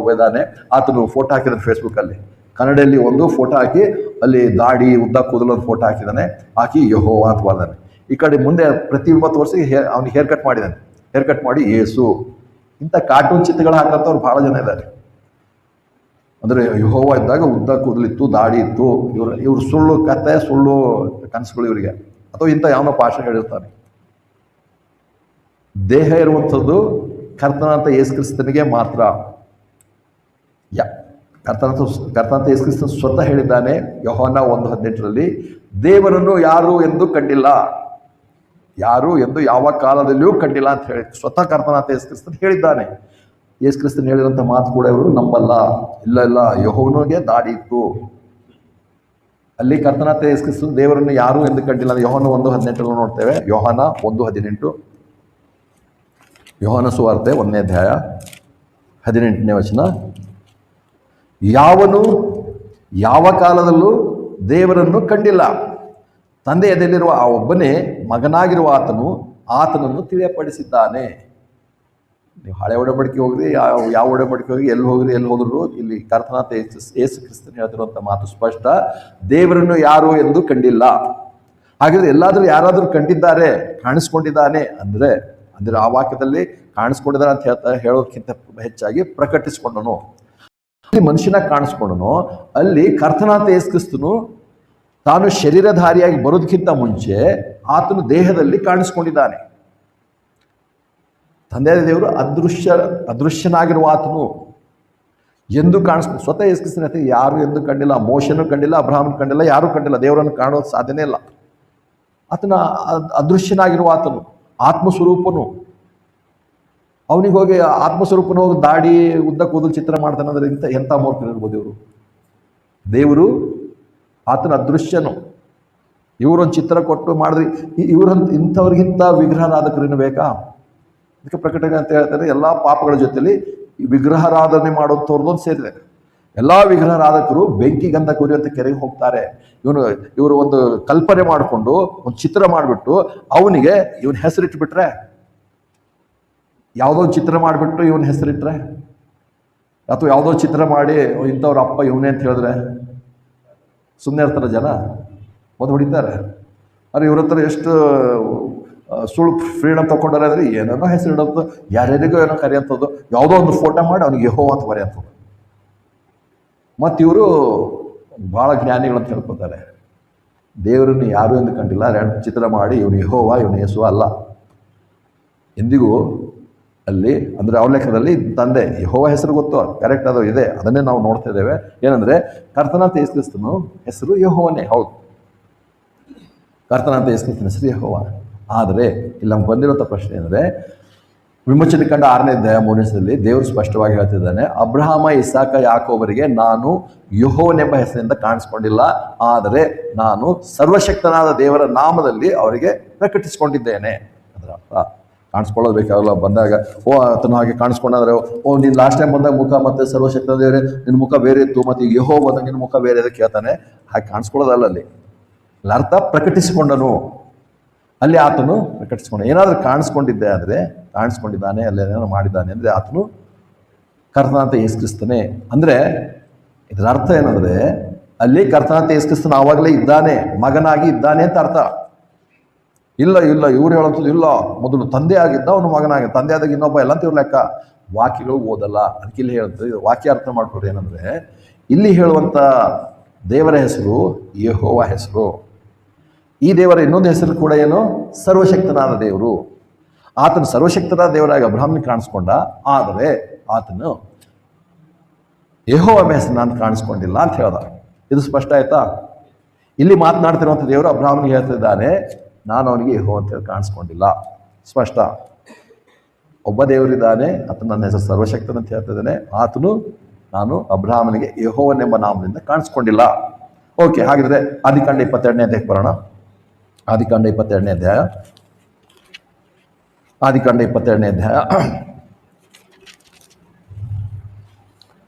ಯೆಹೋವ ಇದ್ದಾನೆ. ಆತನು ಫೋಟೋ ಹಾಕಿದ್ದಾನೆ ಫೇಸ್ಬುಕ್ಕಲ್ಲಿ, ಕನ್ನಡದಲ್ಲಿ ಒಂದು ಫೋಟೋ ಹಾಕಿ ಅಲ್ಲಿ ದಾಡಿ ಉದ್ದ ಕೂದಲು ಒಂದು ಫೋಟೋ ಹಾಕಿದ್ದಾನೆ, ಹಾಕಿ ಯೆಹೋವ ಅಂತ ಬರ್ದಾನೆ. ಈ ಕಡೆ ಮುಂದೆ ಪ್ರತಿ 20 ವರ್ಷಕ್ಕೆ ಅವ್ನಿಗೆ ಹೇರ್ ಕಟ್ ಮಾಡಿದ್ದಾನೆ, ಹೇರ್ ಕಟ್ ಮಾಡಿ ಯೇಸು. ಇಂಥ ಕಾರ್ಟೂನ್ ಚಿತ್ರಗಳು ಹಾಕಂತವ್ರು ಬಹಳ ಜನ ಇದ್ದಾರೆ. ಅಂದರೆ ಯೆಹೋವ ಇದ್ದಾಗ ಉದ್ದ ಕೂದಲಿತ್ತು, ದಾಡಿ ಇತ್ತು. ಇವ್ರು ಸುಳ್ಳು ಕತೆ, ಸುಳ್ಳು ಕನಸುಗಳು ಇವರಿಗೆ, ಅಥವಾ ಇಂಥ ಯಾವನೋ ಭಾಷೆ ಹೇಳಿರ್ತಾನೆ. ದೇಹ ಇರುವಂಥದ್ದು ಕರ್ತನಾಂತ ಯೇಸು ಕ್ರಿಸ್ತನಿಗೆ ಮಾತ್ರ. ಕರ್ತನಾಂತ ಯೇಸು ಕ್ರಿಸ್ತನ್ ಸ್ವತಃ ಹೇಳಿದ್ದಾನೆ ಯೋಹಾನ 1:18 ದೇವರನ್ನು ಯಾರು ಎಂದು ಕಂಡಿಲ್ಲ, ಯಾರು ಎಂದು ಯಾವ ಕಾಲದಲ್ಲಿಯೂ ಕಂಡಿಲ್ಲ ಅಂತ ಹೇಳಿ ಸ್ವತಃ ಕರ್ತನಾಂತ ಯೇಸು ಕ್ರಿಸ್ತನ್ ಹೇಳಿದ್ದಾನೆ. ಯೇಸು ಕ್ರಿಸ್ತನ್ ಹೇಳಿದಂಥ ಮಾತು ಕೂಡ ಇವರು ನಂಬಲ್ಲ. ಇಲ್ಲ, ಯೆಹೋವನಿಗೆ ದಾಡಿ ಇತ್ತು. ಅಲ್ಲಿ ಕರ್ತನಾಂತ ಯೇಸು ಕ್ರಿಸ್ತನ್ ದೇವರನ್ನು ಯಾರು ಎಂದು ಕಂಡಿಲ್ಲ. ಯೋಹಾನ 1:18 ನೋಡ್ತೇವೆ. ಯೋಹಾನ 1:18, ಯೋಹಾನ ಸುವಾರ್ತೆ 1ನೇ ಅಧ್ಯಾಯ 18ನೇ ವಚನ. ಯಾವನು ಯಾವ ಕಾಲದಲ್ಲೂ ದೇವರನ್ನು ಕಂಡಿಲ್ಲ, ತಂದೆ ಎದೆಯಲ್ಲಿರುವ ಆ ಒಬ್ಬನೇ ಮಗನಾಗಿರುವ ಆತನನ್ನು ತಿಳಿಯಪಡಿಸಿದ್ದಾನೆ. ನೀವು ಹಳೆ ಒಡಂಬಡಿಕೆ ಹೋಗ್ರಿ, ಯಾವ ಒಡಂಬಡಿಕೆ ಹೋಗಿ ಎಲ್ಲಿ ಹೋದ್ರು ಇಲ್ಲಿ ಕರ್ತನಾಂತ ಯೇಸು ಕ್ರಿಸ್ತನ್ ಹೇಳ್ತಿರುವಂಥ ಮಾತು ಸ್ಪಷ್ಟ. ದೇವರನ್ನು ಯಾರು ಎಂದು ಕಂಡಿಲ್ಲ. ಹಾಗಾದ್ರೆ ಎಲ್ಲಾದರೂ ಯಾರಾದರೂ ಕಂಡಿದ್ದಾರೆ, ಕಾಣಿಸ್ಕೊಂಡಿದ್ದಾನೆ ಅಂದ್ರೆ ಆ ವಾಕ್ಯದಲ್ಲಿ ಕಾಣಿಸ್ಕೊಂಡಿದ್ದಾನೆ ಅಂತ ಹೇಳೋದಕ್ಕಿಂತ ಹೆಚ್ಚಾಗಿ ಪ್ರಕಟಿಸ್ಕೊಂಡನು. ಅಲ್ಲಿ ಮನುಷ್ಯನಾಗಿ ಕಾಣಿಸ್ಕೊಂಡನು. ಅಲ್ಲಿ ಕರ್ತನಾಂತ ಯೇಸು ಕ್ರಿಸ್ತನು ತಾನು ಶರೀರಧಾರಿಯಾಗಿ ಬರೋದಕ್ಕಿಂತ ಮುಂಚೆ ಆತನು ದೇಹದಲ್ಲಿ ಕಾಣಿಸ್ಕೊಂಡಿದ್ದಾನೆ. ತಂದೆಯ ದೇವರು ಅದೃಶ್ಯನಾಗಿರುವ ಆತನು ಎಂದು ಕಾಣಿಸ್ಕೊಂಡು ಸ್ವತಃ ಯೇಸು ಕ್ರಿಸ್ತನ ಯಾರು ಎಂದು ಕಂಡಿಲ್ಲ. ಮೋಶನು ಕಂಡಿಲ್ಲ, ಅಬ್ರಹಾಮನು ಕಂಡಿಲ್ಲ, ಯಾರೂ ಕಂಡಿಲ್ಲ. ದೇವರನ್ನು ಕಾಣೋದು ಸಾಧ್ಯನೇ ಇಲ್ಲ. ಆತನ ಅದೃಶ್ಯನಾಗಿರುವ ಆತನು, ಆತ್ಮಸ್ವರೂಪನು. ಅವನಿಗೆ ಹೋಗಿ ಆತ್ಮಸ್ವರೂಪನ ಹೋಗಿ ದಾಡಿ ಉದ್ದ ಕೂದಲು ಚಿತ್ರ ಮಾಡ್ತಾನೆ ಅಂದ್ರೆ ಎಂಥ ಮೂರ್ಖರಿರ್ಬೋದು ಇವರು. ದೇವರು ಆತನ ಅದೃಶ್ಯನು. ಇವರೊಂದು ಚಿತ್ರ ಕೊಟ್ಟು ಮಾಡಿದ್ರಿ, ಇಂಥವ್ರಿಗಿಂತ ವಿಗ್ರಹಾರಾಧಕರೇನು ಬೇಕಾ? ಅದಕ್ಕೆ ಪ್ರಕಟಣೆ ಅಂತ ಹೇಳ್ತಾರೆ, ಎಲ್ಲ ಪಾಪಗಳ ಜೊತೆಲಿ ಈ ವಿಗ್ರಹಾರಾಧನೆ ಮಾಡೋಂಥವ್ರದ್ದೊಂದು ಸೇರಿದೆ. ಎಲ್ಲ ವಿಗ್ರಹಾರಾಧಕರು ಬೆಂಕಿ ಗಂಧ ಕುರಿಯುವಂಥ ಕೆರೆಗೆ ಹೋಗ್ತಾರೆ. ಇವರು ಒಂದು ಕಲ್ಪನೆ ಮಾಡಿಕೊಂಡು ಒಂದು ಚಿತ್ರ ಮಾಡಿಬಿಟ್ಟು ಅವನಿಗೆ ಇವನ ಹೆಸರಿಟ್ಬಿಟ್ರೆ, ಯಾವುದೋ ಚಿತ್ರ ಮಾಡಿಬಿಟ್ಟು ಇವನ ಹೆಸರಿಟ್ರೆ, ಅಥವಾ ಯಾವುದೋ ಚಿತ್ರ ಮಾಡಿ ಇಂಥವ್ರ ಅಪ್ಪ ಇವನೇ ಅಂತ ಹೇಳಿದ್ರೆ ಸುಮ್ಮನೆ ಇರ್ತಾರೆ ಜನ, ಒಂದು ಹೊಡಿತಾರೆ. ಆದರೆ ಇವ್ರ ಹತ್ರ ಎಷ್ಟು ಸುಳ್ಳು ಫ್ರೀಡಮ್ ತಗೊಂಡಾರೆ ಅಂದರೆ ಏನೇನೋ ಹೆಸರು ಇಡೋದು, ಯಾರ್ಯಾರಿಗೋ ಏನೋ ಕರೆಯಂಥದ್ದು, ಯಾವುದೋ ಒಂದು ಫೋಟೋ ಮಾಡಿ ಅವ್ನಿಗೆ ಯೆಹೋವ ಅಂತ ಬರೆಯಂಥದ್ದು. ಮತ್ತು ಇವರು ಭಾಳ ಜ್ಞಾನಿಗಳಂತ ಹೇಳ್ಕೊತಾರೆ. ದೇವರನ್ನು ಯಾರು ಎಂದು ಕಂಡಿಲ್ಲ, ಚಿತ್ರ ಮಾಡಿ ಇವನು ಯೆಹೋವ ಇವನು ಯೇಸು ಅಲ್ಲ. ಎಂದಿಗೂ ಅಲ್ಲಿ ಅಂದರೆ ಅವಲೇಖದಲ್ಲಿ ತಂದೆ ಯೆಹೋವ ಹೆಸರು ಗೊತ್ತು, ಕರೆಕ್ಟ್ ಅದು ಇದೆ, ಅದನ್ನೇ ನಾವು ನೋಡ್ತಾ ಇದ್ದೇವೆ. ಏನಂದರೆ ಕರ್ತನಾಂತ ಯೇಸು ಕ್ರಿಸ್ತನು ಹೆಸರು ಯೆಹೋವನೇ, ಹೌದು, ಕರ್ತನಾಂತ ಯೇಸು ಕ್ರಿಸ್ತನ ಹೆಸರು ಯೆಹೋವ. ಆದರೆ ಇಲ್ಲಿ ನಮ್ಗೆ ಬಂದಿರುವಂಥ ಪ್ರಶ್ನೆ ಅಂದರೆ, ವಿಮೋಚನೆ ಕಂಡ 6ನೇ ಅಧ್ಯಾಯ 3ನೇ ದೇವರು ಸ್ಪಷ್ಟವಾಗಿ ಹೇಳ್ತಿದ್ದಾನೆ, ಅಬ್ರಹಾಮ, ಇಸಾಕ, ಯಾಕೋಬರಿಗೆ ನಾನು ಯೆಹೋವನೆಂಬ ಹೆಸರಿನಿಂದ ಕಾಣಿಸ್ಕೊಂಡಿಲ್ಲ, ಆದರೆ ನಾನು ಸರ್ವಶಕ್ತನಾದ ದೇವರ ನಾಮದಲ್ಲಿ ಅವರಿಗೆ ಪ್ರಕಟಿಸ್ಕೊಂಡಿದ್ದೇನೆ. ಅದರ ಅರ್ಥ ಕಾಣಿಸ್ಕೊಳ್ಳೋದು ಬೇಕಾಗಲ್ಲ. ಬಂದಾಗ ಆತನ ಹಾಗೆ ಕಾಣಿಸ್ಕೊಂಡ್ರೆ ನೀನು ಲಾಸ್ಟ್ ಟೈಮ್ ಬಂದಾಗ ಮುಖ ಮತ್ತೆ ಸರ್ವಶಕ್ತ ದೇವರೇ ನಿನ್ನ ಮುಖ ಬೇರೆ ಇತ್ತು, ಮತ್ತು ಈಗ ಯೆಹೋವ ಬಂದಾಗ ನಿನ್ನ ಮುಖ ಬೇರೆ ಅದಕ್ಕೆ ಹೇಳ್ತಾನೆ. ಹಾಗೆ ಕಾಣಿಸ್ಕೊಳ್ಳೋದಲ್ಲ ಅಲ್ಲಿ ಅರ್ಥ. ಪ್ರಕಟಿಸಿಕೊಂಡನು, ಅಲ್ಲಿ ಆತನು ಪ್ರಕಟಿಸ್ಕೊಂಡ. ಏನಾದರೂ ಕಾಣಿಸ್ಕೊಂಡಿದ್ದೆ ಆದರೆ, ಕಾಣಿಸ್ಕೊಂಡಿದ್ದಾನೆ ಅಲ್ಲೇನೋ ಮಾಡಿದ್ದಾನೆ ಅಂದರೆ ಆತನು ಕರ್ತನಾಂತ ಯೇಸು ಕ್ರಿಸ್ತನೇ. ಅಂದರೆ ಇದರ ಅರ್ಥ ಏನಂದರೆ ಅಲ್ಲಿ ಕರ್ತನಾಂತ ಯೇಸು ಕ್ರಿಸ್ತನ ಆವಾಗಲೇ ಇದ್ದಾನೆ, ಮಗನಾಗಿ ಇದ್ದಾನೆ ಅಂತ ಅರ್ಥ. ಇಲ್ಲ ಇವ್ರು ಹೇಳೋದು ಇಲ್ಲ, ಮೊದಲು ತಂದೆ ಆಗಿದ್ದ ಅವನು ಮಗನಾಗಿ, ತಂದೆ ಆದಾಗ ಇನ್ನೊಬ್ಬ ಎಲ್ಲ ಅಂತ ಇವ್ರ ಲೆಕ್ಕ. ವಾಕ್ಯಗಳು ಓದಲ್ಲ, ಅದಕ್ಕೆ ಇಲ್ಲಿ ಹೇಳ್ತಾರೆ. ವಾಕ್ಯ ಅರ್ಥ ಮಾಡ್ಕೊಡ್ರಿ. ಏನಂದರೆ ಇಲ್ಲಿ ಹೇಳುವಂಥ ದೇವರ ಹೆಸರು ಯೆಹೋವ ಹೆಸರು. ಈ ದೇವರ ಇನ್ನೊಂದು ಹೆಸರು ಕೂಡ ಏನು? ಸರ್ವಶಕ್ತನಾದ ದೇವರು. ಆತನು ಸರ್ವಶಕ್ತನಾದ ದೇವರಾಗಿ ಅಬ್ರಹಾಮನಿಗೆ ಕಾಣಿಸ್ಕೊಂಡ, ಆದರೆ ಆತನು ಯೆಹೋವ ಹೆಸರು ನಾನು ಕಾಣಿಸ್ಕೊಂಡಿಲ್ಲ ಅಂತ ಹೇಳ್ದ. ಇದು ಸ್ಪಷ್ಟ ಆಯ್ತಾ? ಇಲ್ಲಿ ಮಾತನಾಡ್ತಿರುವಂಥ ದೇವರು ಅಬ್ರಹಾಮನಿಗೆ ಹೇಳ್ತಿದ್ದಾನೆ, ನಾನು ಅವನಿಗೆ ಯೆಹೋವ ಅಂತೇಳಿ ಕಾಣಿಸ್ಕೊಂಡಿಲ್ಲ. ಸ್ಪಷ್ಟ. ಒಬ್ಬ ದೇವರಿದ್ದಾನೆ, ಆತನು ನನ್ನ ಹೆಸರು ಸರ್ವಶಕ್ತನ ಅಂತ ಹೇಳ್ತಿದ್ದಾನೆ. ಆತನು ನಾನು ಅಬ್ರಹಾಮನಿಗೆ ಯೆಹೋವನೆಂಬ ನಾಮದಿಂದ ಕಾಣಿಸ್ಕೊಂಡಿಲ್ಲ. ಓಕೆ, ಹಾಗಿದ್ರೆ ಆದಿಕಾಂಡ 22ನೇ ಅಧ್ಯಾಯಕ್ಕೆ ಬರೋಣ. ಆದಿಕಾಂಡ 22ನೇ ಅಧ್ಯಾಯ